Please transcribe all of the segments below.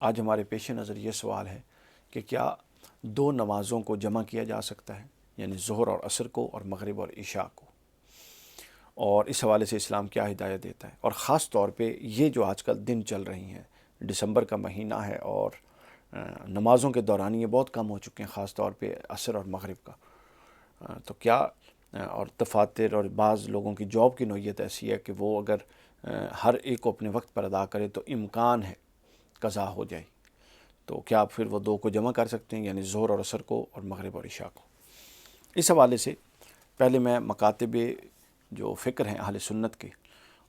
آج ہمارے پیش نظر یہ سوال ہے کہ کیا دو نمازوں کو جمع کیا جا سکتا ہے، یعنی ظہر اور عصر کو اور مغرب اور عشاء کو، اور اس حوالے سے اسلام کیا ہدایت دیتا ہے؟ اور خاص طور پہ یہ جو آج کل دن چل رہی ہیں، دسمبر کا مہینہ ہے اور نمازوں کے دوران یہ بہت کم ہو چکے ہیں، خاص طور پہ عصر اور مغرب کا، تو کیا اور دفاتر اور بعض لوگوں کی جاب کی نوعیت ایسی ہے کہ وہ اگر ہر ایک کو اپنے وقت پر ادا کرے تو امکان ہے قضا ہو جائے، تو کیا پھر وہ دو کو جمع کر سکتے ہیں، یعنی ظہر اور عصر کو اور مغرب اور عشاء کو؟ اس حوالے سے پہلے میں مکاتب جو فکر ہیں اہل سنت کے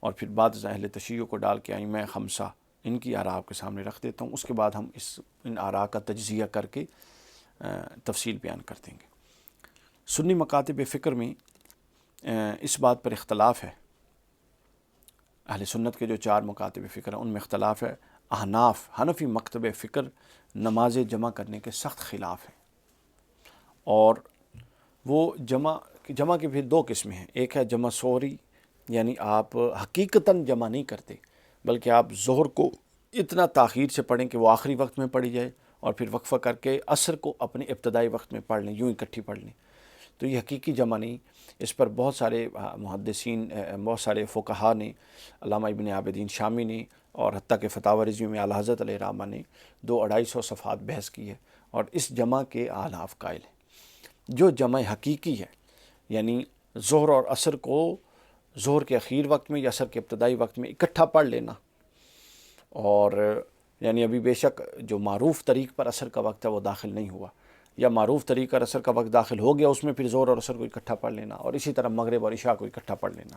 اور پھر بعد اہل تشیع کو ڈال کے میں خمسہ ان کی آراء آپ کے سامنے رکھ دیتا ہوں، اس کے بعد ہم ان آراء کا تجزیہ کر کے تفصیل بیان کر دیں گے۔ سنی مکاتب فکر میں اس بات پر اختلاف ہے، اہل سنت کے جو 4 مکاتب فکر ہیں ان میں اختلاف ہے۔ احناف حنفی مکتب فکر نماز جمع کرنے کے سخت خلاف ہیں، اور وہ جمع کے پھر 2 قسمیں ہیں۔ ایک ہے جمع سوری، یعنی آپ حقیقتاً جمع نہیں کرتے بلکہ آپ ظہر کو اتنا تاخیر سے پڑھیں کہ وہ آخری وقت میں پڑھی جائے اور پھر وقفہ کر کے عصر کو اپنے ابتدائی وقت میں پڑھ لیں، یوں اکٹھی پڑھ لیں، تو یہ حقیقی جمع نہیں۔ اس پر بہت سارے محدثین، بہت سارے فقہا نے، علامہ ابن عابدین شامی نے، اور حتیٰ کہ فتاوی رضوی میں اعلیٰ حضرت علیہ الرحمہ نے 200-250 صفحات بحث کی ہے، اور اس جمع کے احناف قائل ہیں۔ جو جمع حقیقی ہے، یعنی ظہر اور عصر کو ظہر کے اخیر وقت میں یا عصر کے ابتدائی وقت میں اکٹھا پڑھ لینا، اور یعنی ابھی بے شک جو معروف طریق پر عصر کا وقت ہے وہ داخل نہیں ہوا، یا معروف طریق پر عصر کا وقت داخل ہو گیا، اس میں پھر ظہر اور عصر کو اکٹھا پڑھ لینا، اور اسی طرح مغرب اور عشاء کو اکٹھا پڑھ لینا۔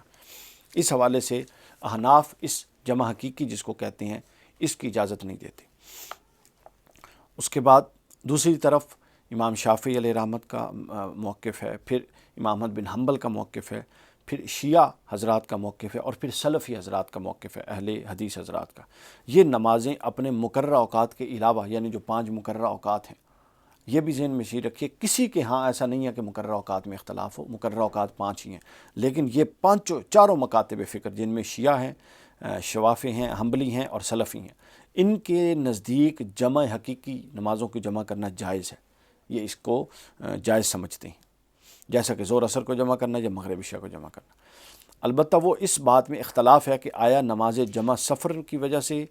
اس حوالے سے احناف اس جمع حقیقی جس کو کہتے ہیں اس کی اجازت نہیں دیتے۔ اس کے بعد دوسری طرف امام شافعی علیہ رحمت کا موقف ہے، پھر امام احمد بن حنبل کا موقف ہے، پھر شیعہ حضرات کا موقف ہے، اور پھر سلفی حضرات کا موقف ہے، اہل حدیث حضرات کا۔ یہ نمازیں اپنے مقررہ اوقات کے علاوہ، یعنی جو 5 مقررہ اوقات ہیں، یہ بھی ذہن میں رکھیے، کسی کے ہاں ایسا نہیں ہے کہ مقررہ اوقات میں اختلاف ہو، مقررہ اوقات 5 ہی ہیں، لیکن یہ 4 مکاتب فکر جن میں شیعہ ہیں، شوافی ہیں، حنبلی ہیں اور سلفی ہیں، ان کے نزدیک جمع حقیقی نمازوں کی جمع کرنا جائز ہے، یہ اس کو جائز سمجھتے ہیں، جیسا کہ ظہر عصر کو جمع کرنا یا مغرب عشاء کو جمع کرنا۔ البتہ وہ اس بات میں اختلاف ہے کہ آیا نماز جمع سفر کی وجہ سے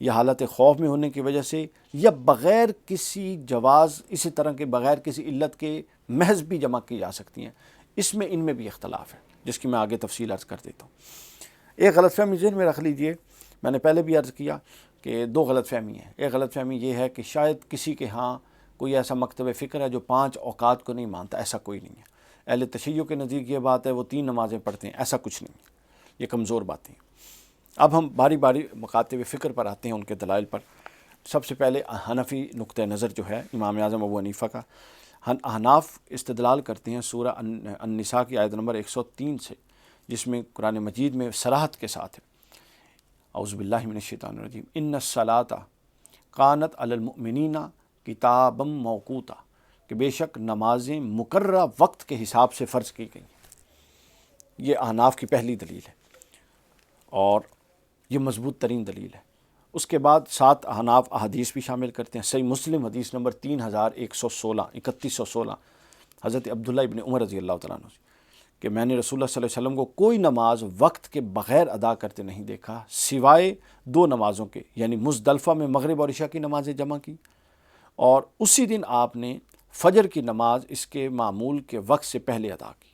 یا حالت خوف میں ہونے کی وجہ سے، یا بغیر کسی جواز، اسی طرح کے بغیر کسی علت کے محض بھی جمع کی جا سکتی ہیں، اس میں ان میں بھی اختلاف ہے، جس کی میں آگے تفصیل عرض کر دیتا ہوں۔ ایک غلط فہمی ذہن میں رکھ لیجئے، میں نے پہلے بھی عرض کیا کہ 2 غلط فہمی ہیں۔ ایک غلط فہمی یہ ہے کہ شاید کسی کے ہاں کوئی ایسا مکتب فکر ہے جو 5 اوقات کو نہیں مانتا، ایسا کوئی نہیں ہے۔ اہل تشیع کے نزدیک یہ بات ہے، وہ 3 نمازیں پڑھتے ہیں، ایسا کچھ نہیں ہے، یہ کمزور باتیں ہیں۔ اب ہم باری باری مکاتب فکر پر آتے ہیں، ان کے دلائل پر۔ سب سے پہلے حنفی نقطہ نظر جو ہے امام اعظم ابو حنیفہ کا، احناف استدلال کرتے ہیں سورہ النساء کی آیت نمبر 103 سے، جس میں قرآن مجید میں صراحت کے ساتھ ہے، اعوذ باللہ من الشیطان الرجیم، ان الصلاۃ کانت علی المؤمنین کتابا موقوتا، کہ بے شک نمازیں مقررہ وقت کے حساب سے فرض کی گئی ہیں۔ یہ احناف کی پہلی دلیل ہے، اور یہ مضبوط ترین دلیل ہے۔ اس کے بعد 7 احناف احادیث بھی شامل کرتے ہیں۔ صحیح مسلم حدیث نمبر 3116 حضرت عبداللہ ابن عمر رضی اللہ تعالیٰ عنہ سے، کہ میں نے رسول اللہ صلی اللہ علیہ وسلم کو کوئی نماز وقت کے بغیر ادا کرتے نہیں دیکھا سوائے 2 نمازوں کے، یعنی مزدلفہ میں مغرب اور عشاء کی نمازیں جمع کی، اور اسی دن آپ نے فجر کی نماز اس کے معمول کے وقت سے پہلے ادا کی۔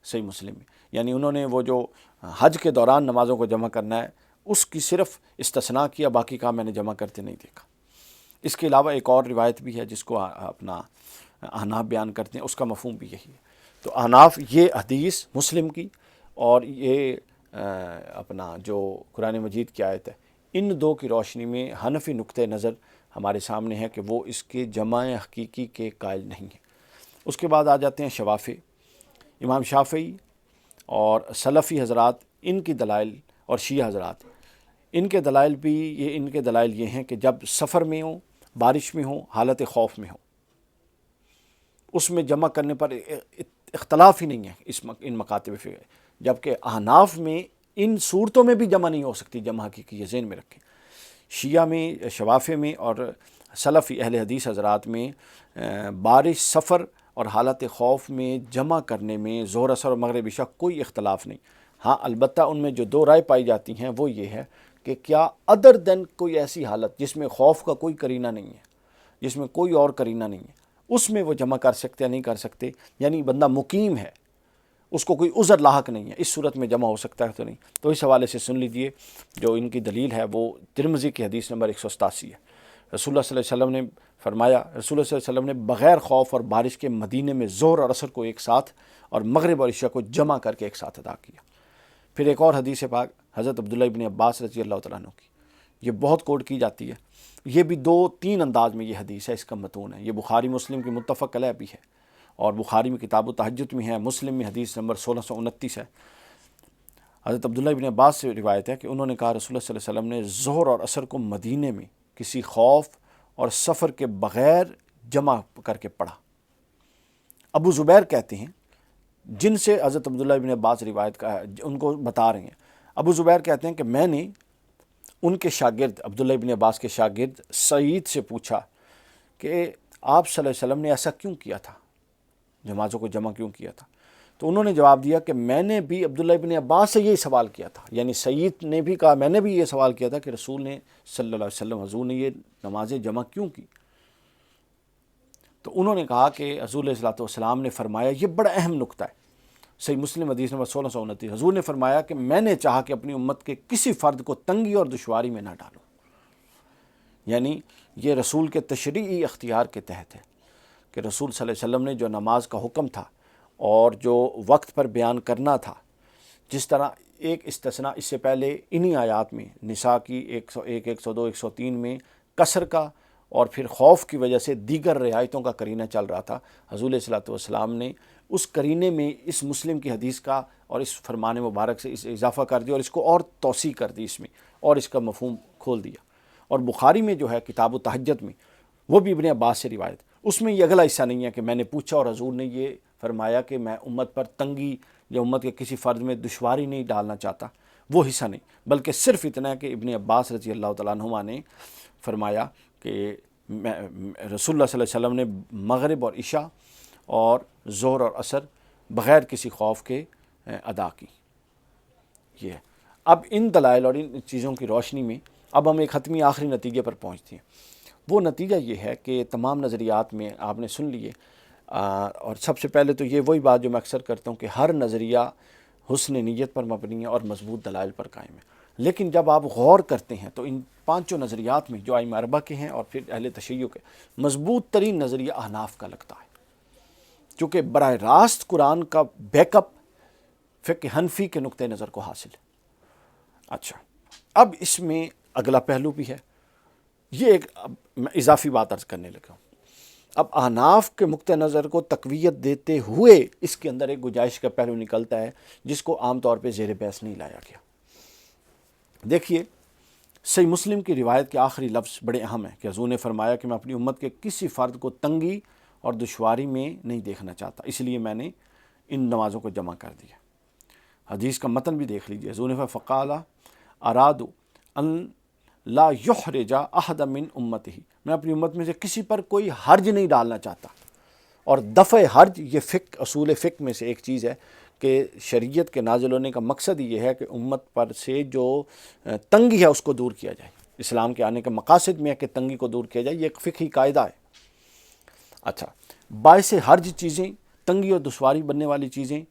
صحیح مسلم میں، یعنی انہوں نے وہ جو حج کے دوران نمازوں کو جمع کرنا ہے اس کی صرف استثناء کیا، باقی کام میں نے جمع کرتے نہیں دیکھا۔ اس کے علاوہ ایک اور روایت بھی ہے جس کو اپنا احناف بیان کرتے ہیں، اس کا مفہوم بھی یہی ہے۔ تو احناف یہ حدیث مسلم کی اور یہ اپنا جو قرآن مجید کی آیت ہے، ان 2 کی روشنی میں حنفی نقطہ نظر ہمارے سامنے ہے کہ وہ اس کے جمع حقیقی کے قائل نہیں ہیں۔ اس کے بعد آ جاتے ہیں شوافی، امام شافعی اور سلفی حضرات، ان کی دلائل، اور شیعہ حضرات، ان کے دلائل بھی ان کے دلائل یہ ہیں کہ جب سفر میں ہوں، بارش میں ہوں، حالت خوف میں ہوں، اس میں جمع کرنے پر اختلاف ہی نہیں ہے ان مکاتب فکر، جبکہ احناف میں ان صورتوں میں بھی جمع نہیں ہو سکتی جمع حقیقی، یہ ذہن میں رکھیں۔ شیعہ میں، شوافع میں اور سلفی اہل حدیث حضرات میں بارش، سفر اور حالت خوف میں جمع کرنے میں ظہر، عصر اور مغرب عشاء کوئی اختلاف نہیں۔ ہاں البتہ ان میں جو دو رائے پائی جاتی ہیں وہ یہ ہے کہ کیا ادر دین کوئی ایسی حالت جس میں خوف کا کوئی قرینہ نہیں ہے، جس میں کوئی اور قرینہ نہیں ہے، اس میں وہ جمع کر سکتے یا نہیں کر سکتے، یعنی بندہ مقیم ہے، اس کو کوئی عذر لاحق نہیں ہے، اس صورت میں جمع ہو سکتا ہے تو نہیں۔ تو اس حوالے سے سن لیجئے جو ان کی دلیل ہے وہ ترمذی کی حدیث نمبر 187 ہے۔ رسول اللہ صلی اللہ علیہ وسلم نے فرمایا، رسول اللہ صلی اللہ علیہ وسلم نے بغیر خوف اور بارش کے مدینے میں ظہر اور عصر کو ایک ساتھ اور مغرب اور عشاء کو جمع کر کے ایک ساتھ ادا کیا۔ پھر ایک اور حدیث پاک حضرت عبداللہ ابن عباس رضی اللہ تعالیٰ عنہ کی، یہ بہت کوٹ کی جاتی ہے، یہ بھی 2-3 انداز میں یہ حدیث ہے، اس کا متون ہے، یہ بخاری مسلم کی متفق علیہ بھی ہے، اور بخاری میں کتاب التہجد میں ہے، مسلم میں حدیث نمبر 1629 ہے۔ حضرت عبداللہ ابن عباس سے روایت ہے کہ انہوں نے کہا رسول اللہ صلی اللہ علیہ وسلم نے ظہر اور عصر کو مدینے میں کسی خوف اور سفر کے بغیر جمع کر کے پڑھا۔ ابو زبیر کہتے ہیں، جن سے حضرت عبداللہ ابن عباس روایت کا ان کو بتا رہے ہیں، ابو زبیر کہتے ہیں کہ میں نے ان کے شاگرد عبداللہ ابن عباس کے شاگرد سعید سے پوچھا کہ آپ صلی اللہ علیہ وسلم نے ایسا کیوں کیا تھا، نمازوں کو جمع کیوں کیا تھا؟ تو انہوں نے جواب دیا کہ میں نے بھی عبداللہ ابن عباس سے یہی سوال کیا تھا، یعنی سعید نے بھی کہا میں نے بھی یہ سوال کیا تھا کہ رسول نے صلی اللہ علیہ وسلم، حضور نے یہ نمازیں جمع کیوں کی؟ تو انہوں نے کہا کہ حضور علیہ الصلوۃ والسلام نے فرمایا، یہ بڑا اہم نقطہ ہے، صحیح مسلم حدیث نمبر 1629، حضور نے فرمایا کہ میں نے چاہا کہ اپنی امت کے کسی فرد کو تنگی اور دشواری میں نہ ڈالوں، یعنی یہ رسول کے تشریعی اختیار کے تحت ہے کہ رسول صلی اللہ علیہ وسلم نے جو نماز کا حکم تھا اور جو وقت پر بیان کرنا تھا، جس طرح ایک استثناء اس سے پہلے انہی آیات میں نساء کی 101، 102، 103 میں قصر کا اور پھر خوف کی وجہ سے دیگر رعایتوں کا قرینہ چل رہا تھا، حضور علیہ الصلوۃ والسلام نے اس قرینے میں اس مسلم کی حدیث کا اور اس فرمان مبارک سے اس اضافہ کر دیا اور اس کو اور توسیع کر دی اس میں، اور اس کا مفہوم کھول دیا۔ اور بخاری میں جو ہے کتاب التہجد میں، وہ بھی ابن عباس سے روایت، اس میں یہ اگلا حصہ نہیں ہے کہ میں نے پوچھا اور حضور نے یہ فرمایا کہ میں امت پر تنگی یا امت کے کسی فرد میں دشواری نہیں ڈالنا چاہتا، وہ حصہ نہیں، بلکہ صرف اتنا ہے کہ ابن عباس رضی اللہ تعالیٰ عنہما نے فرمایا کہ رسول اللہ صلی اللہ علیہ وسلم نے مغرب اور عشاء اور ظہر اور عصر بغیر کسی خوف کے ادا کی۔ یہ ہے۔ اب ان دلائل اور ان چیزوں کی روشنی میں اب ہم ایک حتمی آخری نتیجے پر پہنچتے ہیں۔ وہ نتیجہ یہ ہے کہ تمام نظریات میں آپ نے سن لیے، اور سب سے پہلے تو یہ وہی بات جو میں اکثر کرتا ہوں کہ ہر نظریہ حسن نیت پر مبنی ہے اور مضبوط دلائل پر قائم ہے، لیکن جب آپ غور کرتے ہیں تو ان 5 نظریات میں جو ائمہ اربعہ کے ہیں اور پھر اہل تشیع کے، مضبوط ترین نظریہ احناف کا لگتا ہے، چونکہ براہ راست قرآن کا بیک اپ فقہ حنفی کے نقطہ نظر کو حاصل ہے۔ اچھا، اب اس میں اگلا پہلو بھی ہے، یہ ایک میں اضافی بات عرض کرنے لگا ہوں۔ اب احناف کے نقطہ نظر کو تقویت دیتے ہوئے اس کے اندر ایک گنجائش کا پہلو نکلتا ہے جس کو عام طور پہ زیر بحث نہیں لایا گیا۔ دیکھیے، صحیح مسلم کی روایت کے آخری لفظ بڑے اہم ہیں کہ حضور نے فرمایا کہ میں اپنی امت کے کسی فرد کو تنگی اور دشواری میں نہیں دیکھنا چاہتا، اس لیے میں نے ان نمازوں کو جمع کر دیا۔ حدیث کا متن بھی دیکھ لیجیے، حضور نے فقال ارادوا ان لا یحرج احد من امتہ، میں اپنی امت میں سے کسی پر کوئی حرج نہیں ڈالنا چاہتا۔ اور دفع حرج یہ فقہ، اصول فقہ میں سے ایک چیز ہے کہ شریعت کے نازل ہونے کا مقصد یہ ہے کہ امت پر سے جو تنگی ہے اس کو دور کیا جائے۔ اسلام کے آنے کے مقاصد میں ہے کہ تنگی کو دور کیا جائے، یہ ایک فقہی قاعدہ ہے۔ اچھا، باعث حرج چیزیں، تنگی اور دشواری بننے والی چیزیں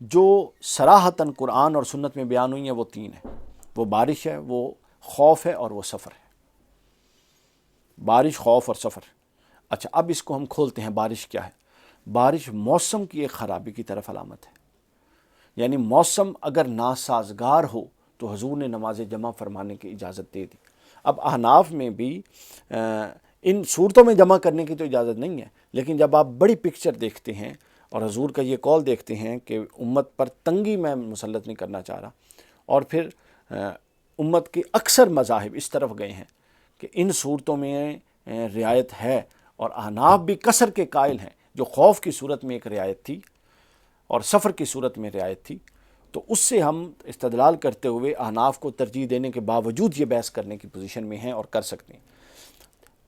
جو صراحتاً قرآن اور سنت میں بیان ہوئی ہیں وہ 3 ہیں، وہ بارش ہے، وہ خوف ہے، اور وہ سفر ہے۔ بارش، خوف اور سفر۔ اچھا، اب اس کو ہم کھولتے ہیں، بارش کیا ہے؟ بارش موسم کی ایک خرابی کی طرف علامت ہے، یعنی موسم اگر ناسازگار ہو تو حضور نے نماز جمع فرمانے کی اجازت دے دی۔ اب احناف میں بھی ان صورتوں میں جمع کرنے کی تو اجازت نہیں ہے، لیکن جب آپ بڑی پکچر دیکھتے ہیں اور حضور کا یہ قول دیکھتے ہیں کہ امت پر تنگی میں مسلط نہیں کرنا چاہ رہا، اور پھر امت کے اکثر مذاہب اس طرف گئے ہیں کہ ان صورتوں میں رعایت ہے، اور احناف بھی قصر کے قائل ہیں، جو خوف کی صورت میں ایک رعایت تھی اور سفر کی صورت میں رعایت تھی، تو اس سے ہم استدلال کرتے ہوئے احناف کو ترجیح دینے کے باوجود یہ بحث کرنے کی پوزیشن میں ہیں اور کر سکتے ہیں۔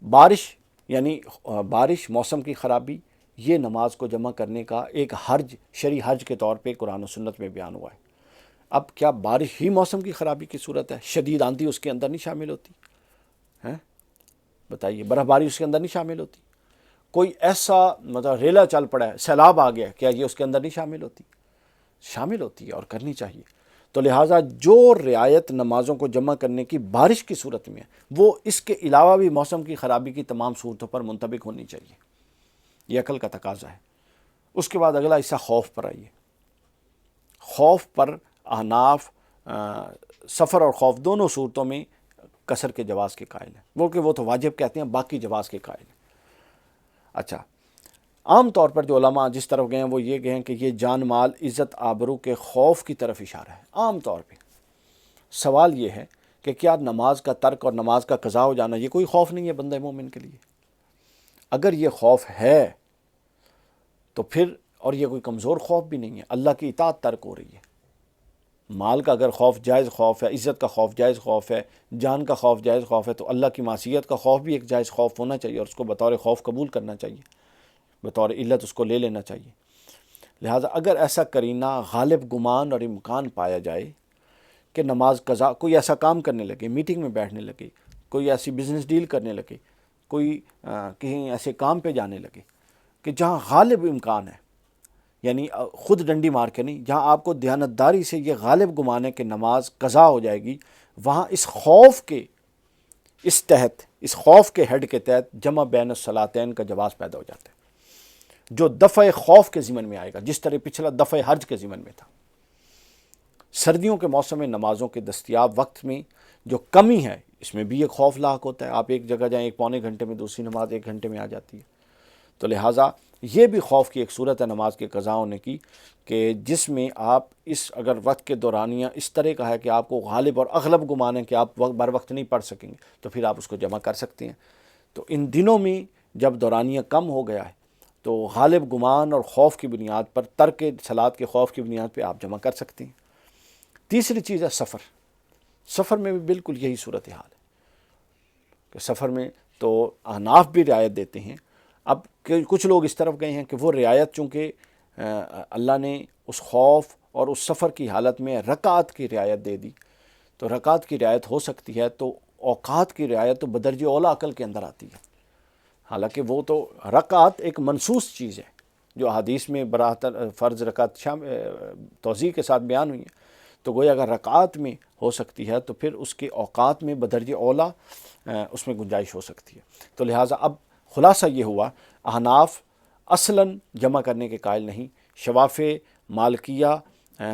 بارش یعنی بارش، موسم کی خرابی، یہ نماز کو جمع کرنے کا ایک حرج، شرعی حرج کے طور پہ قرآن و سنت میں بیان ہوا ہے۔ اب کیا بارش ہی موسم کی خرابی کی صورت ہے؟ شدید آندھی اس کے اندر نہیں شامل ہوتی ہیں؟ بتائیے، برف باری اس کے اندر نہیں شامل ہوتی؟ کوئی ایسا مطلب ریلا چل پڑا ہے، سیلاب آ گیا، کیا یہ اس کے اندر نہیں شامل ہوتی؟ شامل ہوتی ہے اور کرنی چاہیے۔ تو لہٰذا جو رعایت نمازوں کو جمع کرنے کی بارش کی صورت میں ہے، وہ اس کے علاوہ بھی موسم کی خرابی کی تمام صورتوں پر منطبق ہونی چاہیے۔ یہ عقل کا تقاضا ہے۔ اس کے بعد اگلا حصہ خوف پر آئیے۔ خوف پر احناف سفر اور خوف دونوں صورتوں میں قصر کے جواز کے قائل ہیں، بلکہ وہ تو واجب کہتے ہیں، باقی جواز کے قائل ہیں۔ اچھا، عام طور پر جو علماء جس طرف گئے ہیں وہ یہ گئے ہیں کہ یہ جان مال، عزت آبرو کے خوف کی طرف اشارہ ہے عام طور پہ۔ سوال یہ ہے کہ کیا نماز کا ترک اور نماز کا قضا ہو جانا یہ کوئی خوف نہیں ہے بندہ مومن کے لیے؟ اگر یہ خوف ہے تو پھر، اور یہ کوئی کمزور خوف بھی نہیں ہے، اللہ کی اطاعت ترک ہو رہی ہے۔ مال کا اگر خوف جائز خوف ہے، عزت کا خوف جائز خوف ہے، جان کا خوف جائز خوف ہے، تو اللہ کی معصیت کا خوف بھی ایک جائز خوف ہونا چاہیے اور اس کو بطور خوف قبول کرنا چاہیے، بطور علت اس کو لے لینا چاہیے۔ لہٰذا اگر ایسا کرینہ غالب گمان اور امکان پایا جائے کہ نماز قضا، کوئی ایسا کام کرنے لگے، میٹنگ میں بیٹھنے لگے، کوئی ایسی بزنس ڈیل کرنے لگے، کوئی کہیں ایسے کام پہ جانے لگے کہ جہاں غالب امکان ہے، یعنی خود ڈنڈی مار کے نہیں، جہاں آپ کو دیانتداری سے یہ غالب گمان ہے کہ نماز قضا ہو جائے گی، وہاں اس خوف کے اس تحت، اس خوف کے ہیڈ کے تحت جمع بین الصلاتین کا جواز پیدا ہو جاتا ہے، جو دفع خوف کے ضمن میں آئے گا، جس طرح پچھلا دفع حرج کے ضمن میں تھا۔ سردیوں کے موسم میں نمازوں کے دستیاب وقت میں جو کمی ہے، اس میں بھی ایک خوف لاحق ہوتا ہے۔ آپ ایک جگہ جائیں، 1.25 گھنٹے میں دوسری نماز 1 گھنٹے میں آ جاتی ہے۔ تو لہٰذا یہ بھی خوف کی ایک صورت ہے نماز کے قضا ہونے کی، کہ جس میں آپ اگر وقت کے دورانیہ اس طرح کا ہے کہ آپ کو غالب اور اغلب گمان ہے کہ آپ بر وقت نہیں پڑھ سکیں گے، تو پھر آپ اس کو جمع کر سکتے ہیں۔ تو ان دنوں میں جب دورانیہ کم ہو گیا ہے تو غالب گمان اور خوف کی بنیاد پر، ترک صلاۃ کے خوف کی بنیاد پہ آپ جمع کر سکتے ہیں۔ تیسری چیز ہے سفر۔ سفر میں بھی بالکل یہی صورتحال ہے کہ سفر میں تو احناف بھی رعایت دیتے ہیں۔ اب کچھ لوگ اس طرف گئے ہیں کہ وہ رعایت چونکہ اللہ نے اس خوف اور اس سفر کی حالت میں رکعت کی رعایت دے دی، تو رکعت کی رعایت ہو سکتی ہے، تو اوقات کی رعایت تو بدرجہ اولیٰ عقل کے اندر آتی ہے۔ حالانکہ وہ تو رکعت ایک منصوص چیز ہے جو حدیث میں براہ فرض رکعت توضیح کے ساتھ بیان ہوئی ہے، تو گویا اگر رکعت میں ہو سکتی ہے تو پھر اس کے اوقات میں بدرجہ اولیٰ اس میں گنجائش ہو سکتی ہے۔ تو لہٰذا اب خلاصہ یہ ہوا، احناف اصلاً جمع کرنے کے قائل نہیں، شوافع، مالکیہ،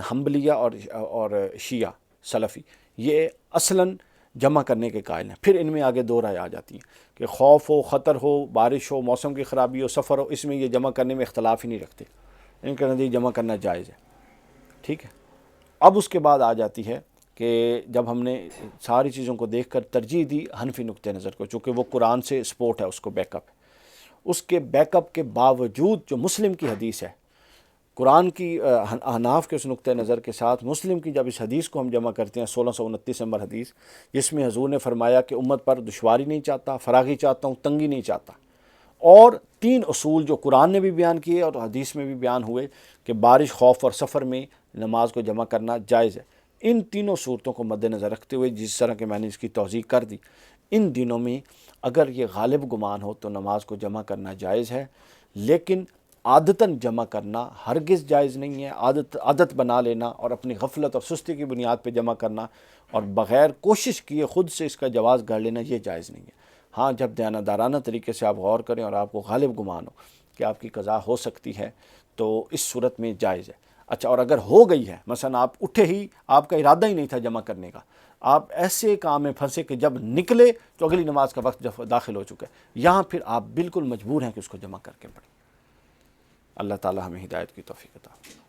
حنبلیہ اور شیعہ سلفی یہ اصلاً جمع کرنے کے قائل ہیں۔ پھر ان میں آگے دو رائے آ جاتی ہیں کہ خوف ہو، خطر ہو، بارش ہو، موسم کی خرابی ہو، سفر ہو، اس میں یہ جمع کرنے میں اختلاف ہی نہیں رکھتے، ان کے نزدیک جمع کرنا جائز ہے۔ ٹھیک ہے، اب اس کے بعد آ جاتی ہے کہ جب ہم نے ساری چیزوں کو دیکھ کر ترجیح دی حنفی نقطہ نظر کو، چونکہ وہ قرآن سے سپورٹ ہے، اس کو بیک اپ ہے، اس کے بیک اپ کے باوجود جو مسلم کی حدیث ہے، قرآن کی احناف کے اس نقطہ نظر کے ساتھ مسلم کی جب اس حدیث کو ہم جمع کرتے ہیں، 1629 نمبر حدیث، جس میں حضور نے فرمایا کہ امت پر دشواری نہیں چاہتا، فراغی چاہتا ہوں، تنگی نہیں چاہتا، اور 3 اصول جو قرآن نے بھی بیان کیے اور حدیث میں بھی بیان ہوئے کہ بارش، خوف اور سفر میں نماز کو جمع کرنا جائز ہے، ان تینوں صورتوں کو مد نظر رکھتے ہوئے جس طرح کہ میں نے اس کی توضیح کر دی، ان دنوں میں اگر یہ غالب گمان ہو تو نماز کو جمع کرنا جائز ہے، لیکن عادتاً جمع کرنا ہرگز جائز نہیں ہے۔ عادت بنا لینا اور اپنی غفلت اور سستی کی بنیاد پہ جمع کرنا اور بغیر کوشش کیے خود سے اس کا جواز گڑھ لینا، یہ جائز نہیں ہے۔ ہاں، جب دیانتدارانہ طریقے سے آپ غور کریں اور آپ کو غالب گمان ہو کہ آپ کی قضا ہو سکتی ہے تو اس صورت میں جائز ہے۔ اچھا، اور اگر ہو گئی ہے، مثلا آپ اٹھے ہی، آپ کا ارادہ ہی نہیں تھا جمع کرنے کا، آپ ایسے کام میں پھنسے کہ جب نکلے تو اگلی نماز کا وقت داخل ہو چکا ہے، یہاں پھر آپ بالکل مجبور ہیں کہ اس کو جمع کر کے پڑھیں۔ اللہ تعالی ہمیں ہدایت کی توفیق عطا فرمائے۔